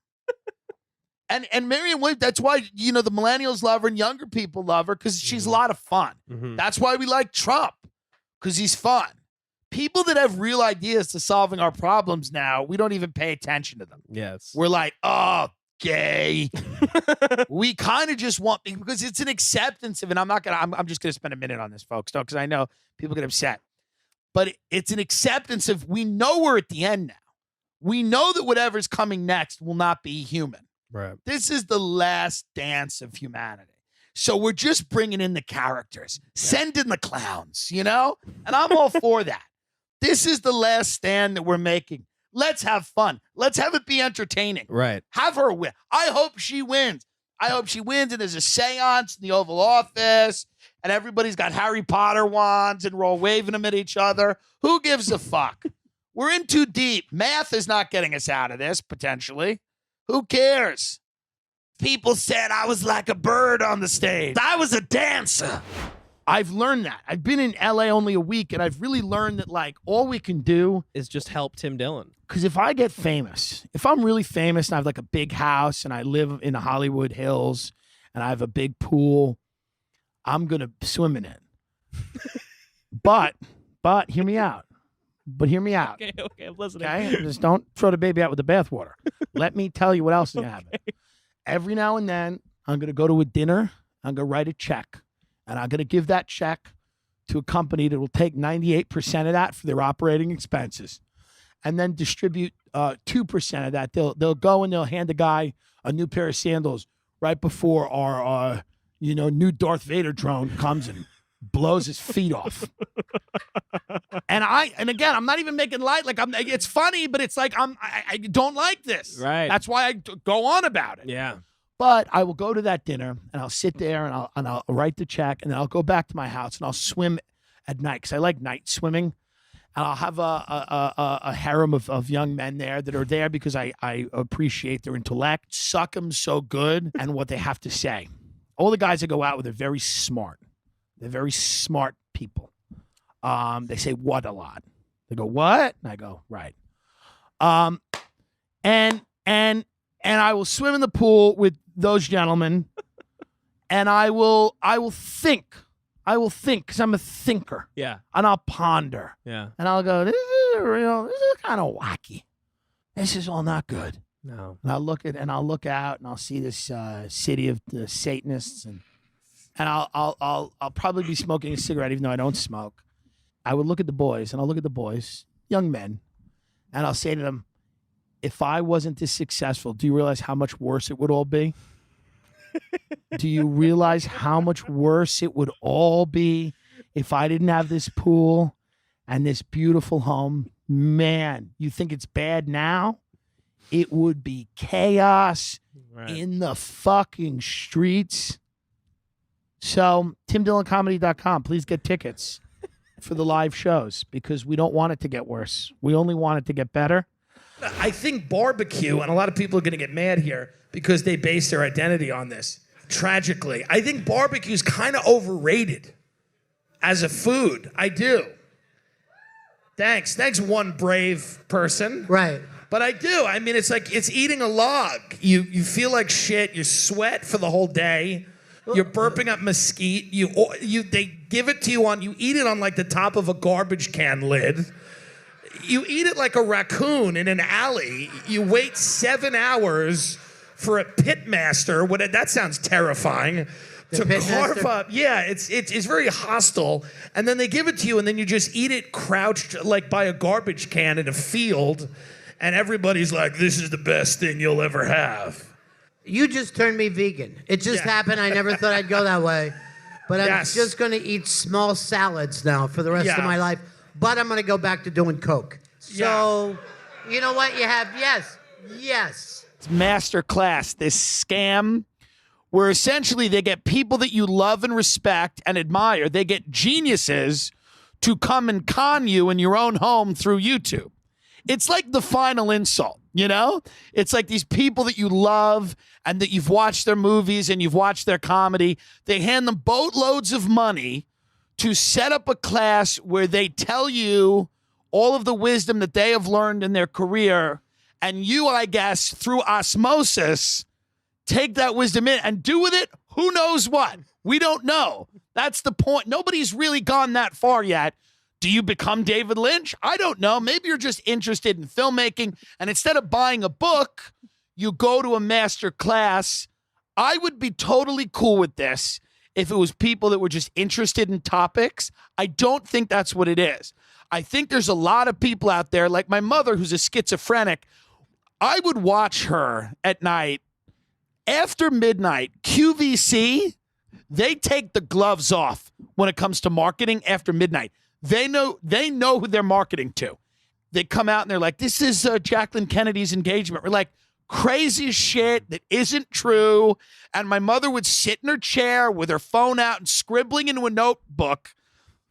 And Marianne Williams, that's why, the millennials love her and younger people love her because she's a lot of fun. That's why we like Trump, because he's fun. People that have real ideas to solving our problems now, we don't even pay attention to them. Yes. We're like, oh, gay. We kind of just want, because it's an acceptance of, and I'm just going to spend a minute on this, folks, because I know people get upset. But it's an acceptance of, we know we're at the end now. We know that whatever's coming next will not be human. Right. This is the last dance of humanity. So we're just bringing in the characters, send in the clowns, you know? And I'm all for that. This is the last stand that we're making. Let's have fun. Let's have it be entertaining. Right. Have her win. I hope she wins. I hope she wins, and there's a seance in the Oval Office, and everybody's got Harry Potter wands, and we're all waving them at each other. Who gives a fuck? We're in too deep. Math is not getting us out of this, potentially. Who cares? People said I was like a bird on the stage. I was a dancer. I've learned that. I've been in LA only a week, and I've really learned that, like, all we can do Is just help Tim Dillon. because if I get famous, if I'm really famous and I have like a big house and I live in the Hollywood Hills and I have a big pool, I'm going to swim in it. But hear me out. Okay, I'm listening. Okay? Just don't throw the baby out with the bathwater. Let me tell you what else is going to happen. Every now and then, I'm going to go to a dinner. I'm going to write a check. And I'm going to give that check to a company that will take 98% of that for their operating expenses, and then distribute 2% of that. They'll go and they'll hand a guy a new pair of sandals right before our new Darth Vader drone comes and blows his feet off. And again, I'm not even making light. Like it's funny, but it's like I don't like this. Right. That's why I go on about it. Yeah. But I will go to that dinner and I'll sit there and I'll write the check, and then I'll go back to my house and I'll swim at night because I like night swimming. And I'll have a harem of young men there that are there because I appreciate their intellect, suck them so good, and what they have to say. All the guys I go out with are very smart. They're very smart people. They say what a lot. They go, what? And I go, right. And I will swim in the pool with those gentlemen, and I will think. I will think because I'm a thinker. Yeah. And I'll ponder. Yeah. And I'll go, this is kind of wacky. This is all not good. No. And I'll look out and I'll see this city of the Satanists, and I'll probably be smoking a cigarette even though I don't smoke. I would look at the boys, young men, and I'll say to them, if I wasn't this successful, do you realize how much worse it would all be? Do you realize how much worse it would all be if I didn't have this pool and this beautiful home? Man, you think it's bad now? It would be chaos in the fucking streets. So, TimDillonComedy.com. Please get tickets for the live shows because we don't want it to get worse. We only want it to get better. I think barbecue, and a lot of people are going to get mad here because they base their identity on this. Tragically, I think barbecue is kind of overrated as a food. I do. Thanks, one brave person. Right. But I do. I mean, it's like it's eating a log. You feel like shit. You sweat for the whole day. You're burping up mesquite. They give it to you you eat it on like the top of a garbage can lid. You eat it like a raccoon in an alley. You wait 7 hours for a pitmaster. That sounds terrifying. To carve up. Yeah, it's very hostile. And then they give it to you, and then you just eat it crouched like by a garbage can in a field. And everybody's like, this is the best thing you'll ever have. You just turned me vegan. It just happened. I never thought I'd go that way. But I'm just going to eat small salads now for the rest of my life. But I'm going to go back to doing Coke. So, you know what? You have, yes. It's Masterclass, this scam where essentially they get people that you love and respect and admire. They get geniuses to come and con you in your own home through YouTube. It's like the final insult, you know? It's like these people that you love and that you've watched their movies and you've watched their comedy. They hand them boatloads of money to set up a class where they tell you all of the wisdom that they have learned in their career, and you, I guess, through osmosis, take that wisdom in and do with it who knows what. We don't know. That's the point. Nobody's really gone that far yet. Do you become David Lynch? I don't know. Maybe you're just interested in filmmaking, and instead of buying a book, you go to a master class. I would be totally cool with this if it was people that were just interested in topics. I don't think that's what it is. I think there's a lot of people out there, like my mother, who's a schizophrenic. I would watch her at night after midnight, QVC, They take the gloves off when it comes to marketing after midnight. They know who they're marketing to. They come out and they're like, this is Jacqueline Kennedy's engagement. We're like, crazy shit that isn't true. And my mother would sit in her chair with her phone out and scribbling into a notebook,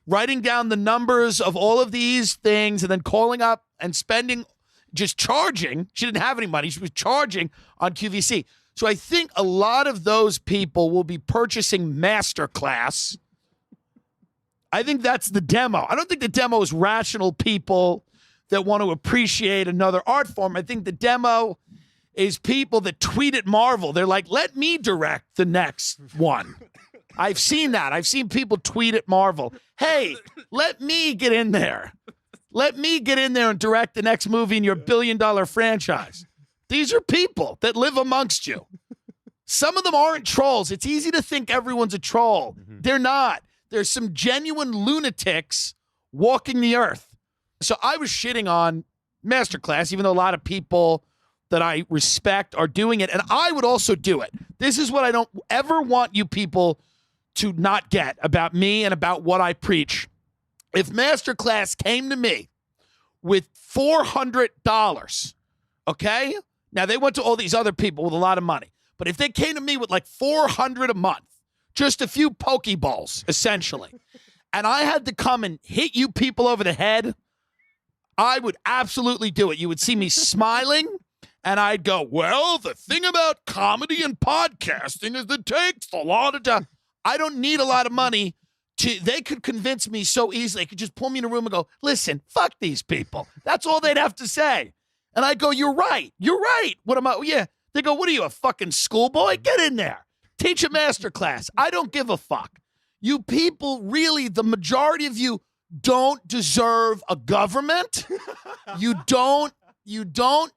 writing down the numbers of all of these things and then calling up and spending, just charging. She didn't have any money. She was charging on QVC. So I think a lot of those people will be purchasing Masterclass. I think that's the demo. I don't think the demo is rational people that want to appreciate another art form. I think the demo is people that tweet at Marvel. They're like, let me direct the next one. I've seen that. I've seen people tweet at Marvel. Hey, let me get in there. Let me get in there and direct the next movie in your billion-dollar franchise. These are people that live amongst you. Some of them aren't trolls. It's easy to think everyone's a troll. They're not. There's some genuine lunatics walking the earth. So I was shitting on Masterclass, even though a lot of people that I respect are doing it, and I would also do it. This is what I don't ever want you people to not get about me and about what I preach. If Masterclass came to me with $400, okay? Now, they went to all these other people with a lot of money, but if they came to me with like $400 a month, just a few Pokeballs, essentially, and I had to come and hit you people over the head, I would absolutely do it. You would see me smiling, and I'd go, well, the thing about comedy and podcasting is it takes a lot of time. I don't need a lot of money. They could convince me so easily. They could just pull me in a room and go, listen, fuck these people. That's all they'd have to say. And I go, you're right. You're right. What am I? Yeah. They go, what are you, a fucking schoolboy? Get in there. Teach a Masterclass. I don't give a fuck. You people, really, the majority of you don't deserve a government. You don't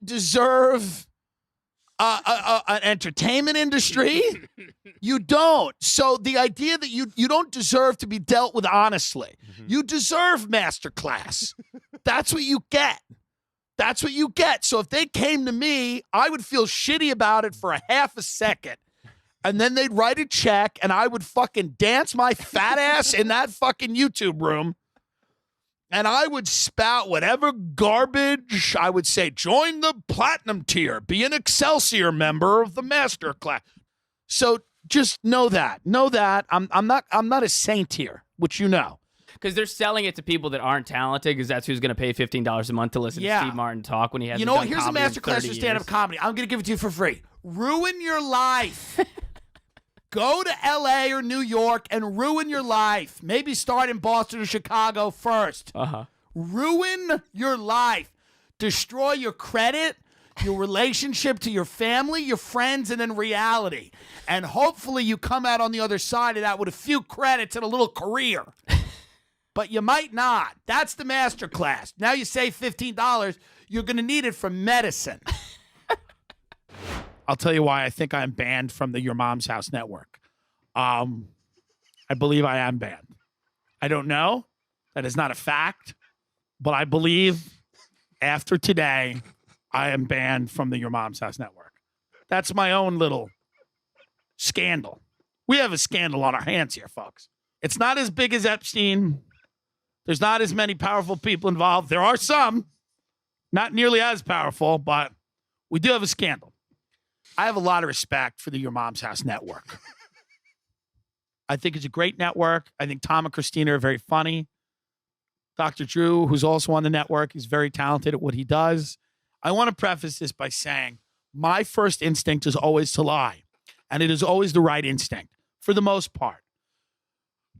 deserve an entertainment industry. You don't. So the idea that you don't deserve to be dealt with honestly. You deserve Masterclass. That's what you get. That's what you get. So if they came to me, I would feel shitty about it for a half a second. And then they'd write a check and I would fucking dance my fat ass in that fucking YouTube room. And I would spout whatever garbage. I would say, join the platinum tier. Be an Excelsior member of the Masterclass. So just know that. Know that. I'm not a saint here, which you know. Because they're selling it to people that aren't talented, because that's who's going to pay $15 a month to listen to Steve Martin talk when he has. You know what? Here's a Masterclass for stand-up comedy. I'm going to give it to you for free. Ruin your life. Go to L.A. or New York and ruin your life. Maybe start in Boston or Chicago first. Ruin your life. Destroy your credit, your relationship to your family, your friends, and then reality. And hopefully you come out on the other side of that with a few credits and a little career. But you might not. That's the Masterclass. Now you save $15. You're going to need it for medicine. I'll tell you why I think I'm banned from the Your Mom's House network. I believe I am banned. I don't know. That is not a fact. But I believe after today, I am banned from the Your Mom's House network. That's my own little scandal. We have a scandal on our hands here, folks. It's not as big as Epstein. There's not as many powerful people involved. There are some, not nearly as powerful, but we do have a scandal. I have a lot of respect for the Your Mom's House network. I think it's a great network. I think Tom and Christina are very funny. Dr. Drew, who's also on the network, is very talented at what he does. I want to preface this by saying my first instinct is always to lie, and it is always the right instinct for the most part.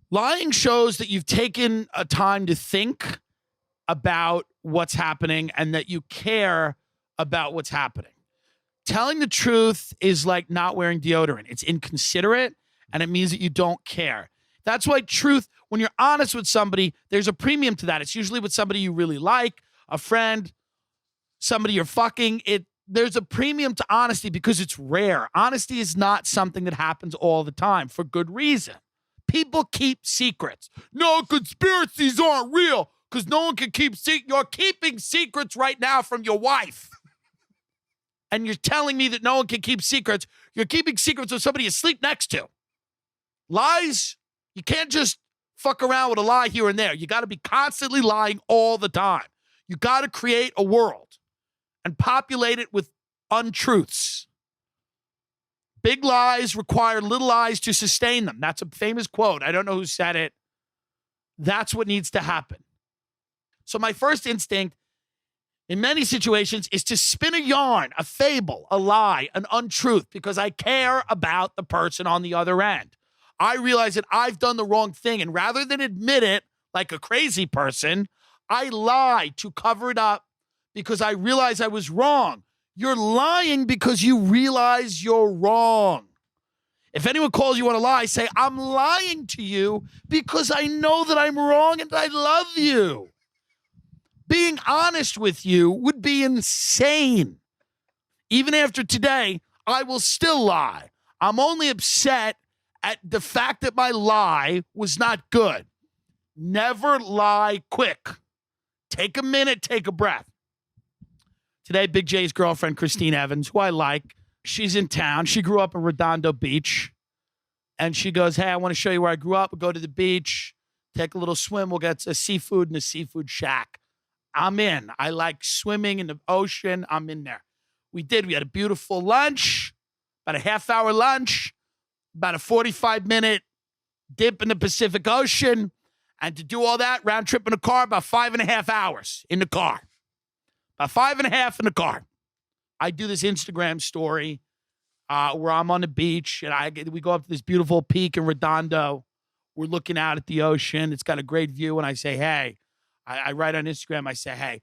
Lying shows that you've taken a time to think about what's happening and that you care about what's happening. Telling the truth is like not wearing deodorant. It's inconsiderate, and it means that you don't care. That's why truth, when you're honest with somebody, there's a premium to that. It's usually with somebody you really like, a friend, somebody you're fucking. There's a premium to honesty because it's rare. Honesty is not something that happens all the time for good reason. People keep secrets. No, conspiracies aren't real because no one can keep secrets. You're keeping secrets right now from your wife. And you're telling me that no one can keep secrets. You're keeping secrets with somebody you sleep next to. Lies, you can't just fuck around with a lie here and there. You got to be constantly lying all the time. You got to create a world and populate it with untruths. Big lies require little lies to sustain them. That's a famous quote. I don't know who said it. That's what needs to happen. So my first instinct in many situations is to spin a yarn, a fable, a lie, an untruth, because I care about the person on the other end. I realize that I've done the wrong thing, and rather than admit it like a crazy person, I lie to cover it up because I realize I was wrong. You're lying because you realize you're wrong. If anyone calls you on a lie, say, I'm lying to you because I know that I'm wrong and I love you. Being honest with you would be insane. Even after today, I will still lie. I'm only upset at the fact that my lie was not good. Never lie quick. Take a minute, take a breath. Today, Big J's girlfriend, Christine Evans, who I like, she's in town. She grew up in Redondo Beach. And she goes, hey, I want to show you where I grew up. We'll go to the beach, take a little swim. We'll get a seafood in a seafood shack. I'm in. I like swimming in the ocean. I'm in there. We had a beautiful lunch, about a half-hour lunch, about a 45-minute dip in the Pacific Ocean. And to do all that, round trip in a car, about 5.5 hours in the car. About 5.5 in the car. I do this Instagram story where I'm on the beach, and we go up to this beautiful peak in Redondo. We're looking out at the ocean. It's got a great view, and I say, hey, I write on Instagram, I say, hey,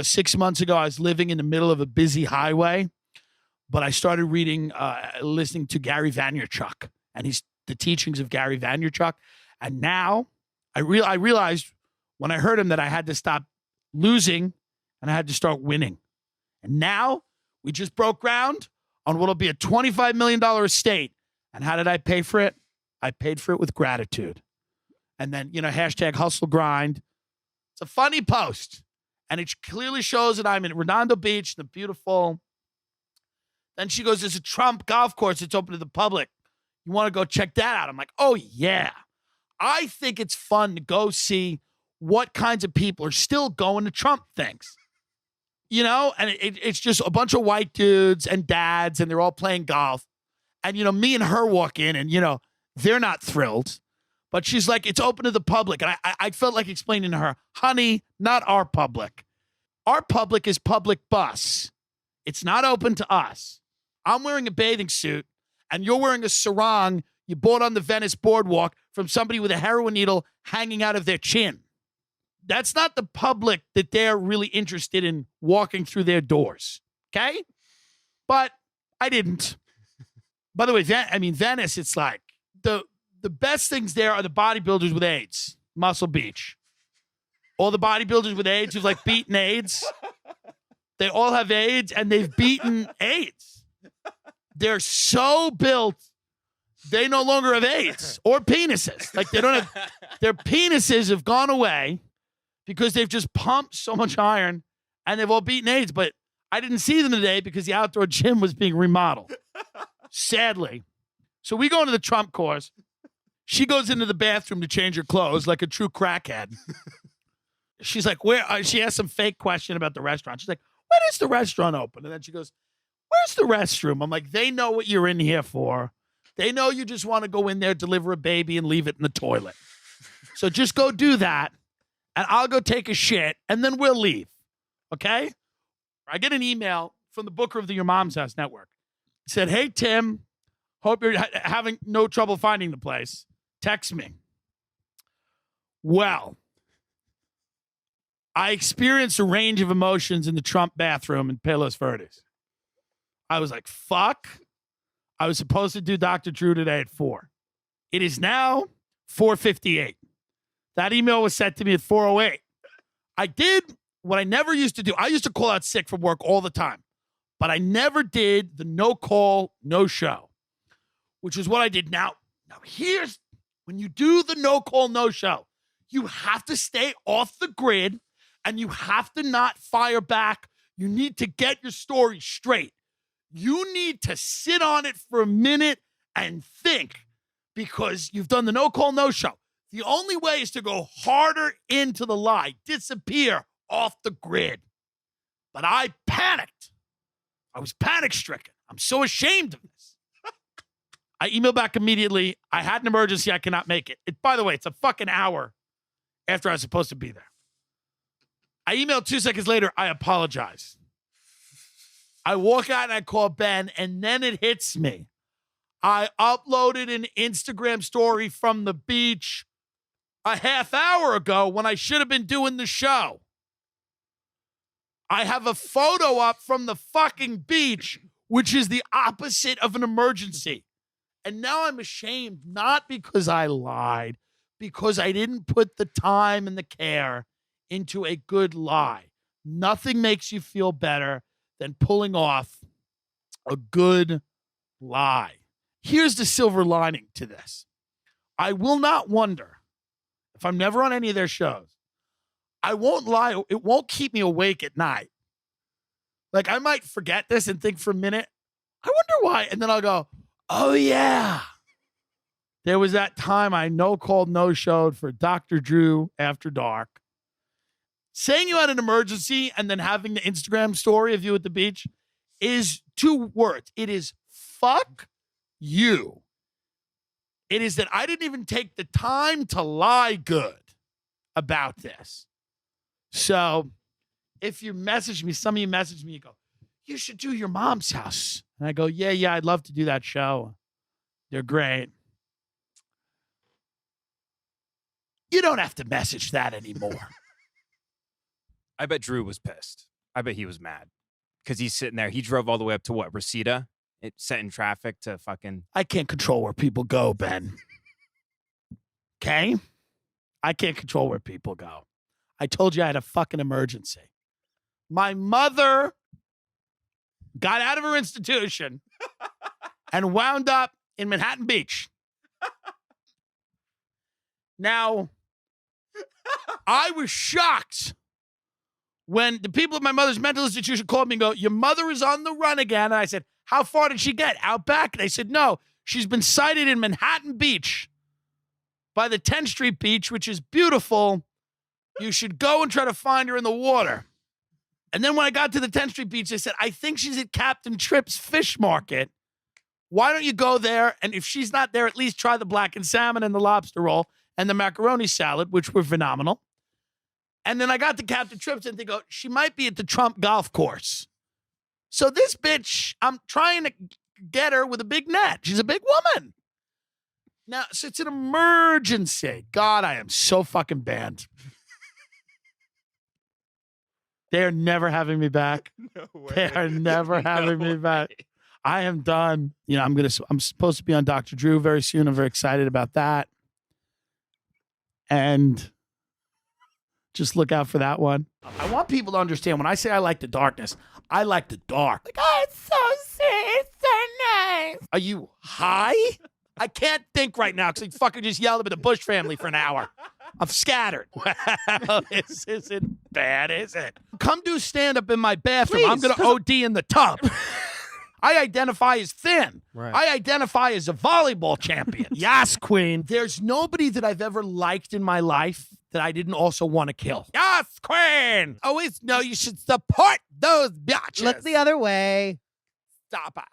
6 months ago, I was living in the middle of a busy highway, but I started listening to Gary Vaynerchuk and the teachings of Gary Vaynerchuk. And now I realized when I heard him that I had to stop losing and I had to start winning. And now we just broke ground on what'll be a $25 million estate. And how did I pay for it? I paid for it with gratitude. And then, hashtag hustle grind. It's a funny post. And it clearly shows that I'm in Redondo Beach, the beautiful. Then she goes, there's a Trump golf course. It's open to the public. You want to go check that out? I'm like, oh, yeah. I think it's fun to go see what kinds of people are still going to Trump things. And it's just a bunch of white dudes and dads, and they're all playing golf. And, me and her walk in, and, they're not thrilled. But she's like, it's open to the public. And I felt like explaining to her, honey, not our public. Our public is public bus. It's not open to us. I'm wearing a bathing suit, and you're wearing a sarong you bought on the Venice boardwalk from somebody with a heroin needle hanging out of their chin. That's not the public that they're really interested in walking through their doors, okay? But I didn't. By the way, Venice, it's like the best things there are the bodybuilders with AIDS, Muscle Beach. All the bodybuilders with AIDS who've beaten AIDS. They all have AIDS, and they've beaten AIDS. They're so built, they no longer have AIDS or penises. They don't have, their penises have gone away because they've just pumped so much iron, and they've all beaten AIDS. But I didn't see them today because the outdoor gym was being remodeled, sadly. So we go into the Trump course. She goes into the bathroom to change her clothes like a true crackhead. She's like, where? She asked some fake question about the restaurant. She's like, when is the restaurant open? And then she goes, where's the restroom? I'm like, they know what you're in here for. They know you just want to go in there, deliver a baby, and leave it in the toilet. So just go do that, and I'll go take a shit, and then we'll leave. Okay? I get an email from the booker of the Your Mom's House Network. It said, hey, Tim, hope you're having no trouble finding the place. Text me. Well, I experienced a range of emotions in the Trump bathroom in Palos Verdes. I was like, fuck. I was supposed to do Dr. Drew today at 4. It is now 4:58. That email was sent to me at 4:08. I did what I never used to do. I used to call out sick from work all the time, but I never did the no call, no show, which is what I did now. Now here's, when you do the no call, no show, you have to stay off the grid and you have to not fire back. You need to get your story straight. You need to sit on it for a minute and think, because you've done the no call, no show. The only way is to go harder into the lie, disappear off the grid. But I panicked. I was panic stricken. I'm so ashamed of this. I emailed back immediately. I had an emergency. I cannot make it. By the way, it's a fucking hour after I was supposed to be there. I emailed 2 seconds later. I apologize. I walk out and I call Ben, and then it hits me. I uploaded an Instagram story from the beach a half hour ago when I should have been doing the show. I have a photo up from the fucking beach, which is the opposite of an emergency. And now I'm ashamed, not because I lied, because I didn't put the time and the care into a good lie. Nothing makes you feel better than pulling off a good lie. Here's the silver lining to this. I will not wonder if I'm never on any of their shows. I won't lie. It won't keep me awake at night. Like, I might forget this and think for a minute, I wonder why. And then I'll go, oh, yeah. There was that time I no-called, no-showed for Dr. Drew After Dark. Saying you had an emergency and then having the Instagram story of you at the beach is 2 words. It is fuck you. It is that I didn't even take the time to lie good about this. So if you message me, some of you message me, you go, you should do your mom's house. And I go, yeah, I'd love to do that show. They're great. You don't have to message that anymore. I bet Drew was pissed. I bet he was mad because he's sitting there. He drove all the way up to what, Reseda? It set in traffic to fucking. I can't control where people go, Ben. Okay? I can't control where people go. I told you I had a fucking emergency. My mother got out of her institution and wound up in Manhattan Beach. Now, I was shocked when the people at my mother's mental institution called me and go, your mother is on the run again. And I said, how far did she get? Out back? And they said, no, she's been sighted in Manhattan Beach by the 10th Street Beach, which is beautiful. You should go and try to find her in the water. And then when I got to the 10th Street Beach, they said, I think she's at Captain Tripp's Fish Market. Why don't you go there? And if she's not there, at least try the blackened salmon and the lobster roll and the macaroni salad, which were phenomenal. And then I got to Captain Tripp's and they go, she might be at the Trump golf course. So this bitch, I'm trying to get her with a big net. She's a big woman. Now, so it's an emergency. God, I am so fucking banned. They're never having me back. No way. They are never having me back. I am done. You know, I'm supposed to be on Dr. Drew very soon. I'm very excited about that. And just look out for that one. I want people to understand when I say I like the darkness, I like the dark. Like, oh, it's so sweet. It's so nice. Are you high? I can't think right now because you fucking just yelled at the Bush family for an hour. I'm scattered. Well, this isn't bad, is it? Come do stand-up in my bathroom. Please, I'm going to OD in the tub. I identify as thin. Right. I identify as a volleyball champion. Yes, queen. There's nobody that I've ever liked in my life that I didn't also want to kill. Yes, queen. Always know you should support those bitches. Look the other way. Stop it.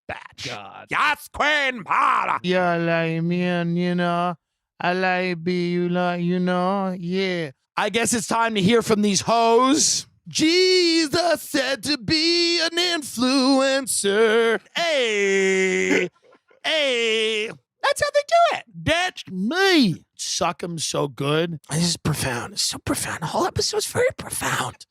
Batch. God. Yes, queen. Para. Yeah, like me and, you know, I like be, you like, you know, yeah. I guess it's time to hear from these hoes. Jesus said to be an influencer. Hey, hey. That's how they do it. That's me. Suck 'em so good. This is profound. It's so profound. The whole episode's very profound.